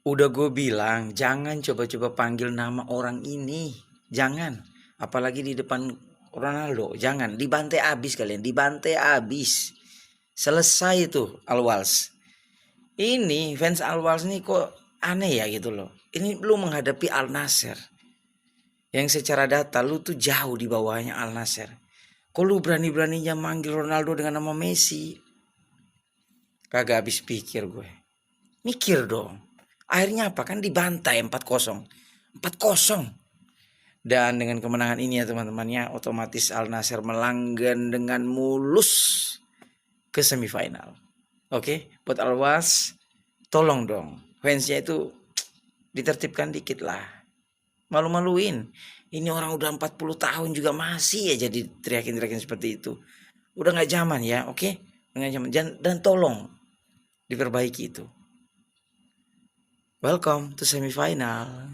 Udah gue bilang, jangan coba-coba panggil nama orang ini. Jangan. Apalagi di depan Ronaldo. Jangan. Dibantai abis kalian. Dibantai abis. Selesai itu Al-Wals. Ini fans Al-Wals nih kok aneh ya gitu loh. Ini lu menghadapi Al Nassr. Yang secara data lu tuh jauh di bawahnya Al Nassr. Kok lu berani-beraninya manggil Ronaldo dengan nama Messi? Kagak habis pikir gue. Mikir dong. Akhirnya apa kan dibantai 4-0. 4-0. Dan dengan kemenangan ini ya teman-temannya, otomatis Al Nassr melanggan dengan mulus ke semifinal. Oke, buat Al-Was, tolong dong fansnya itu ditertibkan dikit lah. Malu-maluin. Ini orang udah 40 tahun juga masih aja diteriakin-teriakin seperti itu. Udah nggak zaman ya, oke? Nggak zaman. Dan tolong diperbaiki itu. Welcome to semifinal.